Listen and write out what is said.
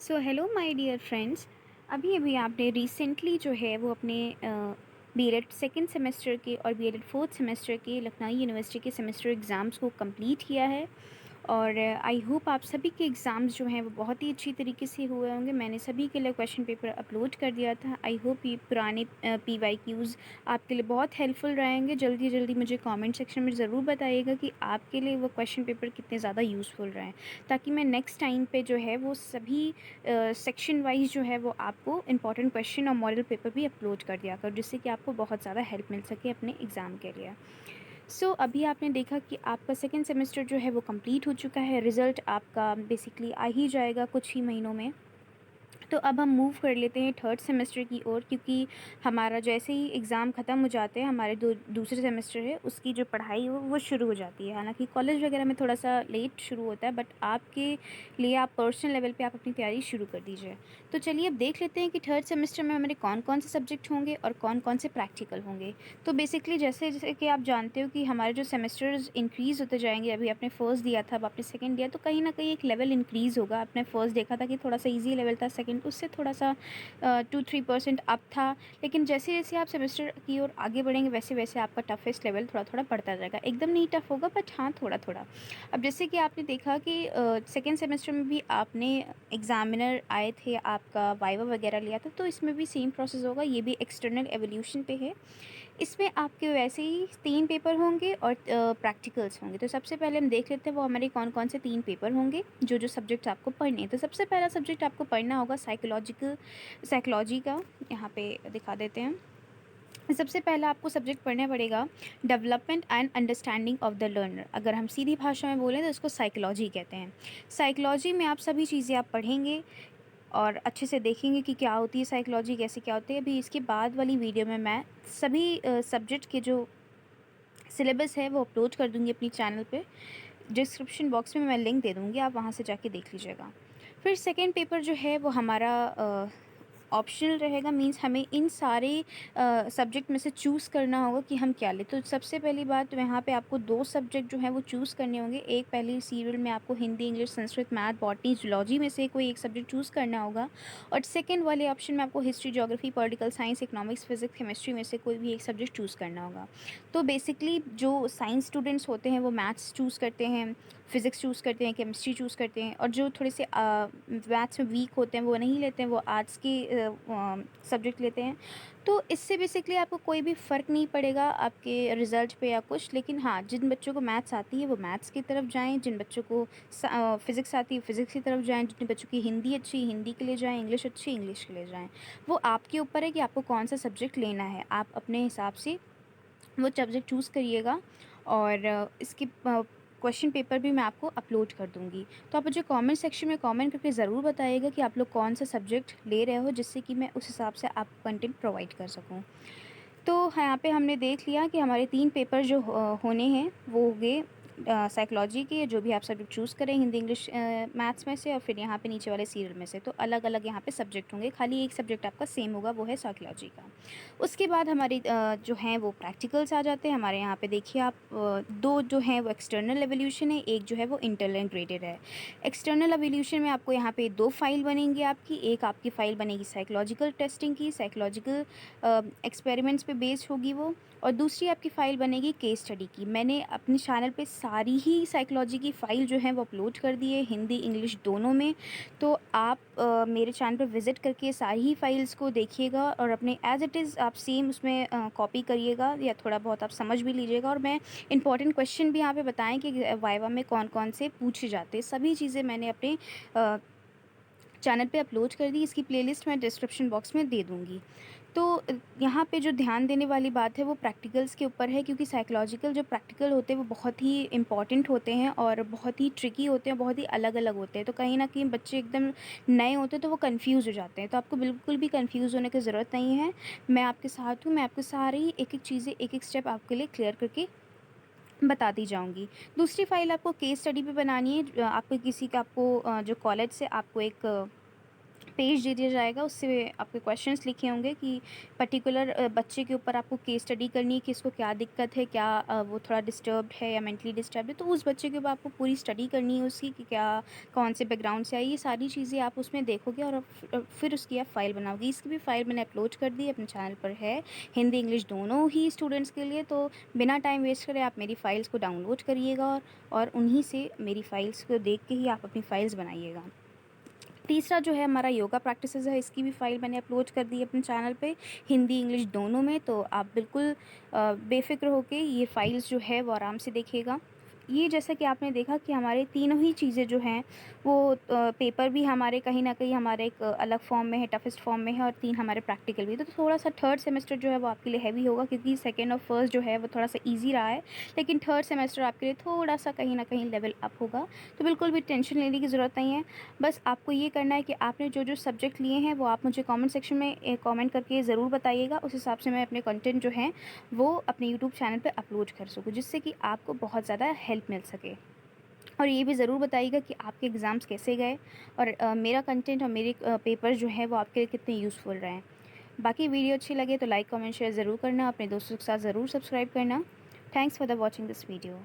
So hello my dear friends. अभी अभी आपने रिसेंटली जो है वो अपने बीएड सेकेंड सेमेस्टर के और बीएड फोर्थ सेमेस्टर के लखनऊ यूनिवर्सिटी के सेमेस्टर एग्ज़ाम्स को कंप्लीट किया है। और आई होप आप सभी के एग्ज़ाम्स जो हैं वो बहुत ही अच्छी तरीके से हुए होंगे। मैंने सभी के लिए क्वेश्चन पेपर अपलोड कर दिया था। आई होप ये पुराने PYQs आपके लिए बहुत हेल्पफुल रहेंगे। जल्दी जल्दी मुझे कमेंट सेक्शन में ज़रूर बताइएगा कि आपके लिए वो क्वेश्चन पेपर कितने ज़्यादा यूज़फुल रहे, ताकि मैं नेक्स्ट टाइम पे जो है वो सभी सेक्शन वाइज जो है वो आपको इंपॉर्टेंट क्वेश्चन और मॉडल पेपर भी अपलोड कर दिया करो, जिससे कि आपको बहुत ज़्यादा हेल्प मिल सके अपने एग्ज़ाम के लिए। अभी आपने देखा कि आपका सेकेंड सेमेस्टर जो है वो कंप्लीट हो चुका है। रिज़ल्ट आपका बेसिकली आ ही जाएगा कुछ ही महीनों में। तो अब हम मूव कर लेते हैं थर्ड सेमेस्टर की ओर, क्योंकि हमारा जैसे ही एग्ज़ाम ख़त्म हो जाते हैं, हमारे दूसरे सेमेस्टर है उसकी जो पढ़ाई है वो शुरू हो जाती है। हालांकि कॉलेज वगैरह में थोड़ा सा लेट शुरू होता है, बट आपके लिए आप पर्सनल लेवल पे आप अपनी तैयारी शुरू कर दीजिए। तो चलिए अब देख लेते हैं कि थर्ड सेमेस्टर में हमारे कौन कौन से सब्जेक्ट होंगे और कौन कौन से प्रैक्टिकल होंगे। तो बेसिकली जैसे जैसे कि आप जानते हो कि हमारे जो सेमेस्टर्स इंक्रीज़ होते जाएंगे। अभी आपने फर्स्ट दिया था, अब आपने सेकंड दिया, तो कहीं ना कहीं एक लेवल इंक्रीज़ होगा। आपने फर्स्ट देखा था कि थोड़ा सा इजी लेवल था, सेकंड उससे थोड़ा सा 2-3% अप था। लेकिन जैसे जैसे आप सेमेस्टर की ओर आगे बढ़ेंगे, वैसे वैसे आपका टफेस्ट लेवल थोड़ा थोड़ा बढ़ता जाएगा। एकदम नहीं टफ होगा, बट हाँ थोड़ा थोड़ा। अब जैसे कि आपने देखा कि सेकेंड सेमेस्टर में भी आपने एग्ज़ामिनर आए थे, आपका वाइवा वगैरह लिया था, तो इसमें भी सेम प्रोसेस होगा। ये भी एक्सटर्नल एवोल्यूशन पे है। इसमें आपके वैसे ही 3 पेपर होंगे और प्रैक्टिकल्स होंगे। तो सबसे पहले हम देख लेते हैं वो हमारे कौन-कौन से 3 पेपर होंगे, जो सब्जेक्ट्स आपको पढ़ने हैं। तो सबसे पहला सब्जेक्ट आपको पढ़ना होगा साइकोलॉजी का। यहाँ पे दिखा देते हैं। सबसे पहला आपको सब्जेक्ट पढ़ना पड़ेगा development and understanding of the learner. अगर हम सीधी भाषा में बोलें तो इसको साइकोलॉजी कहते हैं। साइकोलॉजी में आप सभी चीज़ें आप पढ़ेंगे और अच्छे से देखेंगे कि क्या होती है साइकोलॉजी, कैसे क्या होती है। अभी इसके बाद वाली वीडियो में मैं सभी सब्जेक्ट के जो सिलेबस है वो अपलोड कर दूँगी अपनी चैनल पे। डिस्क्रिप्शन बॉक्स में मैं लिंक दे दूँगी, आप वहाँ से जाके देख लीजिएगा। फिर सेकंड पेपर जो है वो हमारा ऑप्शनल रहेगा। मीन्स हमें इन सारे सब्जेक्ट में से चूज़ करना होगा कि हम क्या लें। तो सबसे पहली बात, तो यहाँ पे आपको 2 सब्जेक्ट जो हैं वो चूज़ करने होंगे। एक पहली सीरियल में आपको Hindi, English, Sanskrit, math, botany, zoology में से कोई एक सब्जेक्ट चूज़ करना होगा। और सेकंड वाले ऑप्शन में आपको history, geography, political science, economics, physics, chemistry में से कोई भी एक सब्जेक्ट चूज़ करना होगा। तो बेसिकली जो साइंस स्टूडेंट्स होते हैं वो मैथ्स चूज़ करते हैं, फिज़िक्स चूज़ करते हैं, केमिस्ट्री चूज़ करते हैं। और जो थोड़े से मैथ्स में वीक होते हैं वो नहीं लेते हैं, वो आर्ट्स के सब्जेक्ट लेते हैं। तो इससे बेसिकली आपको कोई भी फ़र्क नहीं पड़ेगा आपके रिज़ल्ट पे या कुछ। लेकिन हाँ, जिन बच्चों को मैथ्स आती है वो मैथ्स की तरफ जाएँ, जिन बच्चों को फ़िज़िक्स आती है फ़िज़िक्स की तरफ जाएँ, जिन बच्चों की हिंदी अच्छी है हिंदी के लिए जाएँ, इंग्लिश अच्छी है इंग्लिश के लिए जाएँ। वो आपके ऊपर है कि आपको कौन-सा सब्जेक्ट लेना है। आप अपने हिसाब से वो सब्जेक्ट चूज़ करिएगा। और इसके क्वेश्चन पेपर भी मैं आपको अपलोड कर दूँगी। तो आप मुझे कमेंट सेक्शन में कमेंट करके ज़रूर बताइएगा कि आप लोग कौन सा सब्जेक्ट ले रहे हो, जिससे कि मैं उस हिसाब से आपको कंटेंट प्रोवाइड कर सकूँ। तो यहाँ पे हमने देख लिया कि हमारे 3 पेपर जो होने हैं वो हो गए साइकोलॉजी के, जो भी आप सब्जेक्ट चूज़ करें, हिंदी, इंग्लिश, मैथ्स में से, और फिर यहाँ पे नीचे वाले सीरियल में से। तो अलग-अलग यहाँ पे सब्जेक्ट होंगे, खाली एक सब्जेक्ट आपका सेम होगा, वो है साइकोलॉजी का। उसके बाद हमारी जो हैं वो प्रैक्टिकल्स आ जाते हैं हमारे। यहाँ पे देखिए आप 2 जो हैं वो एक्सटर्नल एवोल्यूशन है, एक जो है वो इंटरनल ग्रेडेड है। एक्सटर्नल एवोल्यूशन में आपको यहाँ पे 2 फाइल बनेंगी आपकी। एक आपकी फ़ाइल बनेगी साइकोलॉजिकल टेस्टिंग की, साइकोलॉजिकल एक्सपेरिमेंट्स पे बेस्ड होगी वो। और दूसरी आपकी फ़ाइल बनेगी केस स्टडी की। मैंने अपने चैनल पे सारी ही साइकोलॉजी की फ़ाइल जो है वो अपलोड कर दी है, हिंदी इंग्लिश दोनों में। तो आप मेरे चैनल पे विज़िट करके सारी ही फ़ाइल्स को देखिएगा और अपने एज़ इट इज़ आप सेम उसमें कॉपी करिएगा, या थोड़ा बहुत आप समझ भी लीजिएगा। और मैं इंपॉर्टेंट क्वेश्चन भी यहाँ पे बताएँ कि वाइवा में कौन-कौन से पूछे जाते हैं। सभी चीज़ें मैंने अपने अ, चैनल पे अपलोड कर दी। इसकी प्लेलिस्ट मैं डिस्क्रिप्शन बॉक्स में दे दूँगी। तो यहाँ पे जो ध्यान देने वाली बात है वो प्रैक्टिकल्स के ऊपर है, क्योंकि साइकोलॉजिकल जो प्रैक्टिकल होते हैं वो बहुत ही इम्पॉर्टेंट होते हैं और बहुत ही ट्रिकी होते हैं, बहुत ही अलग-अलग होते हैं। तो कहीं न कहीं बच्चे एकदम नए होते हैं तो वो कन्फ्यूज़ हो जाते हैं। तो आपको बिल्कुल भी कन्फ्यूज़ होने की ज़रूरत नहीं है। मैं आपके साथ हूँ, मैं आपको सारी एक-एक चीज़ें, एक-एक स्टेप आपके लिए क्लियर करके बताती जाऊँगी। दूसरी फ़ाइल आपको केस स्टडी पे बनानी है। आपको किसी का आपको जो कॉलेज से आपको एक पेज दे दिया जाएगा, उससे आपके क्वेश्चंस लिखे होंगे कि पर्टिकुलर बच्चे के ऊपर आपको केस स्टडी करनी है कि इसको क्या दिक्कत है, क्या वो थोड़ा डिस्टर्ब्ड है या मेंटली डिस्टर्ब्ड है। तो उस बच्चे के ऊपर आपको पूरी स्टडी करनी है उसकी कि क्या कौन से बैकग्राउंड से आई, ये सारी चीज़ें आप उसमें देखोगे और फिर उसकी आप फ़ाइल बनाओगे। इसकी भी फ़ाइल मैंने अपलोड कर दी, अपने चैनल पर है, हिंदी इंग्लिश दोनों ही स्टूडेंट्स के लिए। तो बिना टाइम वेस्ट करे आप मेरी फ़ाइल्स को डाउनलोड करिएगा और उन्हीं से मेरी फ़ाइल्स को देख के ही आप अपनी फ़ाइल्स बनाइएगा। तीसरा जो है हमारा योगा प्रैक्टिसेस है, इसकी भी फ़ाइल मैंने अपलोड कर दी है अपने चैनल पे, हिंदी इंग्लिश दोनों में। तो आप बिल्कुल बेफ़िक्र होके ये फ़ाइल्स जो है वो आराम से देखिएगा। ये जैसा कि आपने देखा कि हमारे तीनों ही चीज़ें जो हैं वो पेपर भी हमारे कहीं न कहीं हमारे एक अलग फ़ॉर्म में है, टफ़ेस्ट फ़ॉर्म में है, और 3 हमारे प्रैक्टिकल भी। तो थोड़ा-सा थर्ड सेमेस्टर जो है वो आपके लिए हेवी होगा, क्योंकि सेकंड और फर्स्ट जो है वो थोड़ा-सा ईज़ी रहा है। लेकिन थर्ड सेमेस्टर आपके लिए थोड़ा-सा कहीं न कहीं लेवल अप होगा। तो बिल्कुल भी टेंशन लेने की ज़रूरत नहीं है। बस आपको ये करना है कि आपने जो-जो सब्जेक्ट लिए हैं वो आप मुझे कमेंट सेक्शन में कमेंट करके ज़रूर बताइएगा। उस हिसाब से मैं अपने कंटेंट जो हैं वो अपने यूट्यूब चैनल पे अपलोड कर सकूँ, जिससे कि आपको बहुत ज़्यादा हेल्प मिल सके। और ये भी ज़रूर बताइएगा कि आपके एग्ज़ाम्स कैसे गए और मेरा कंटेंट और मेरे पेपर्स जो हैं वो आपके लिए कितने यूज़फुल रहे हैं। बाकी वीडियो अच्छी लगे तो लाइक, कमेंट, शेयर ज़रूर करना। अपने दोस्तों के साथ ज़रूर सब्सक्राइब करना। Thanks for the watching this video.